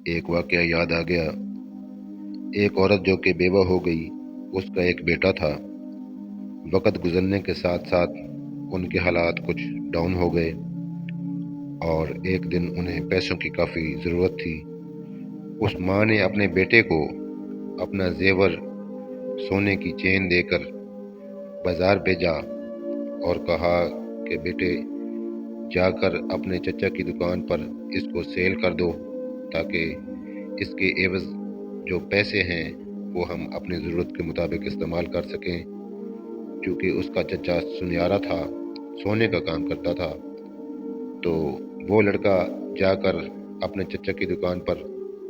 ایک واقعہ یاد آ گیا۔ ایک عورت جو کہ بیوہ ہو گئی، اس کا ایک بیٹا تھا۔ وقت گزرنے کے ساتھ ساتھ ان کے حالات کچھ ڈاؤن ہو گئے اور ایک دن انہیں پیسوں کی کافی ضرورت تھی۔ اس ماں نے اپنے بیٹے کو اپنا زیور سونے کی چین دے کر بازار بھیجا اور کہا کہ بیٹے جا کر اپنے چچا کی دکان پر اس کو سیل کر دو تاکہ اس کے عوض جو پیسے ہیں وہ ہم اپنی ضرورت کے مطابق استعمال کر سکیں، کیونکہ اس کا چچا سنیارا تھا، سونے کا کام کرتا تھا۔ تو وہ لڑکا جا کر اپنے چچا کی دکان پر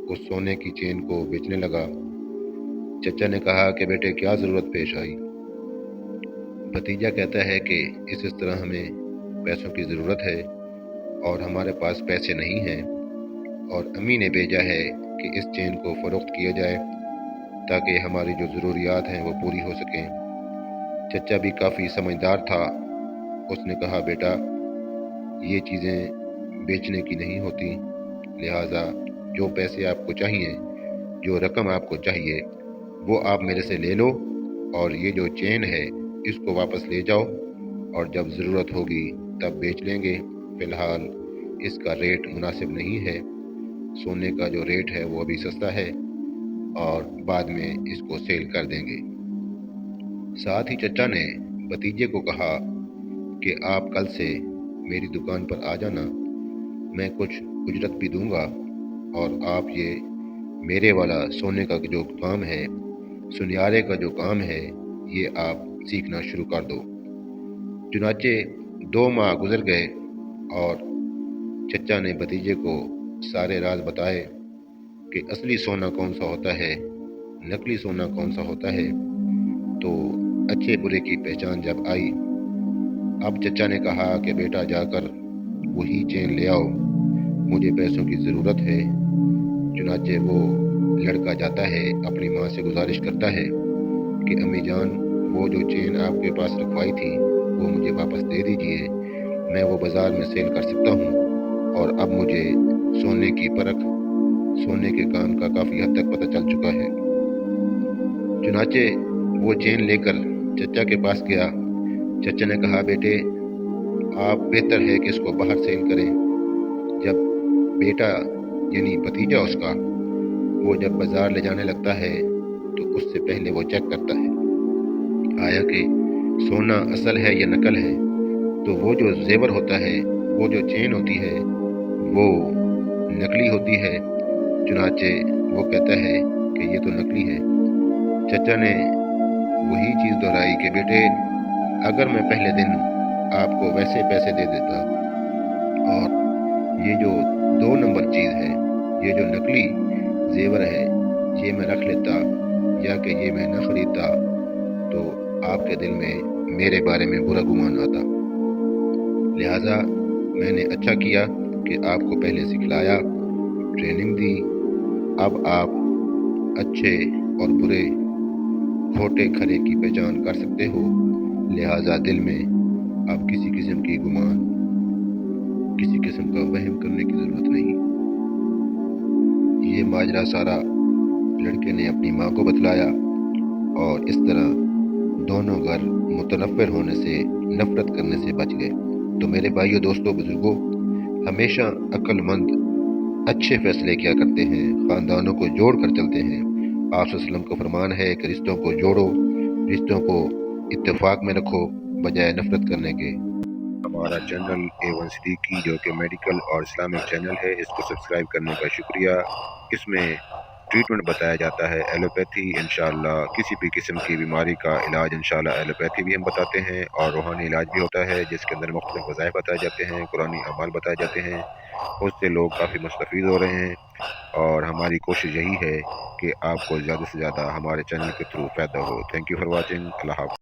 اس سونے کی چین کو بیچنے لگا۔ چچا نے کہا کہ بیٹے کیا ضرورت پیش آئی؟ بھتیجا کہتا ہے کہ اس طرح ہمیں پیسوں کی ضرورت ہے اور ہمارے پاس پیسے نہیں ہیں، اور امی نے بھیجا ہے کہ اس چین کو فروخت کیا جائے تاکہ ہماری جو ضروریات ہیں وہ پوری ہو سکیں۔ چچا بھی کافی سمجھدار تھا، اس نے کہا بیٹا یہ چیزیں بیچنے کی نہیں ہوتی، لہٰذا جو پیسے آپ کو چاہیے، جو رقم آپ کو چاہیے وہ آپ میرے سے لے لو، اور یہ جو چین ہے اس کو واپس لے جاؤ، اور جب ضرورت ہوگی تب بیچ لیں گے۔ فی الحال اس کا ریٹ مناسب نہیں ہے، سونے کا جو ریٹ ہے وہ ابھی سستا ہے اور بعد میں اس کو سیل کر دیں گے۔ ساتھ ہی چچا نے بھتیجے کو کہا کہ آپ کل سے میری دکان پر آ جانا، میں کچھ اجرت بھی دوں گا، اور آپ یہ میرے والا سونے کا جو کام ہے، سنیارے کا جو کام ہے، یہ آپ سیکھنا شروع کر دو۔ چنانچہ 2 ماہ گزر گئے اور چچا نے بھتیجے کو سارے راز بتائے کہ اصلی سونا کون سا ہوتا ہے، نقلی سونا کون سا ہوتا ہے۔ تو اچھے برے کی پہچان جب آئی، اب چچا نے کہا کہ بیٹا جا کر وہی چین لے آؤ، مجھے پیسوں کی ضرورت ہے۔ چنانچہ وہ لڑکا جاتا ہے، اپنی ماں سے گزارش کرتا ہے کہ امی جان وہ جو چین آپ کے پاس رکھوائی تھی وہ مجھے واپس دے دیجئے، میں وہ بازار میں سیل کر سکتا ہوں، اور اب مجھے سونے کی پرکھ، سونے کے کام کا کافی حد تک پتہ چل چکا ہے۔ چنانچہ وہ چین لے کر چچا کے پاس گیا۔ چچا نے کہا بیٹے آپ بہتر ہے کہ اس کو باہر سیل کریں۔ جب بیٹا یعنی بھتیجا اس کا وہ جب بازار لے جانے لگتا ہے تو اس سے پہلے وہ چیک کرتا ہے آیا کہ سونا اصل ہے یا نقل ہے۔ تو وہ جو زیور ہوتا ہے، وہ جو چین ہوتی ہے وہ نقلی ہوتی ہے۔ چنانچہ وہ کہتا ہے کہ یہ تو نقلی ہے۔ چچا نے وہی چیز دہرائی کہ بیٹے اگر میں پہلے دن آپ کو ویسے پیسے دے دیتا اور یہ جو 2 نمبر چیز ہے، یہ جو نقلی زیور ہے، یہ میں رکھ لیتا یا کہ یہ میں نہ خریدتا تو آپ کے دل میں میرے بارے میں برا گمان آتا۔ لہٰذا میں نے اچھا کیا کہ آپ کو پہلے سکھلایا، ٹریننگ دی، اب آپ اچھے اور برے، کھوٹے کھرے کی پہچان کر سکتے ہو۔ لہٰذا دل میں اب کسی قسم کی گمان، کسی قسم کا وہم کرنے کی ضرورت نہیں۔ یہ ماجرا سارا لڑکے نے اپنی ماں کو بتلایا، اور اس طرح دونوں گھر متنفر ہونے سے، نفرت کرنے سے بچ گئے۔ تو میرے بھائیو، دوستو، بزرگوں، ہمیشہ عقل مند اچھے فیصلے کیا کرتے ہیں، خاندانوں کو جوڑ کر چلتے ہیں۔ آپ صلی اللہ علیہ وسلم کا فرمان ہے کہ رشتوں کو جوڑو، رشتوں کو اتفاق میں رکھو بجائے نفرت کرنے کے۔ ہمارا چینل A1 صدیقی جو کہ میڈیکل اور اسلامک چینل ہے، اس کو سبسکرائب کرنے کا شکریہ۔ اس میں ٹریٹمنٹ بتایا جاتا ہے ایلوپیتھی، انشاءاللہ کسی بھی قسم کی بیماری کا علاج انشاءاللہ ایلوپیتھی بھی ہم بتاتے ہیں، اور روحانی علاج بھی ہوتا ہے جس کے اندر مختلف وظائف بتائے جاتے ہیں، قرآنی اعمال بتائے جاتے ہیں۔ اس سے لوگ کافی مستفید ہو رہے ہیں، اور ہماری کوشش یہی ہے کہ آپ کو زیادہ سے زیادہ ہمارے چینل کے تھرو فائدہ ہو۔ Thank you for watching. اللہ حافظ۔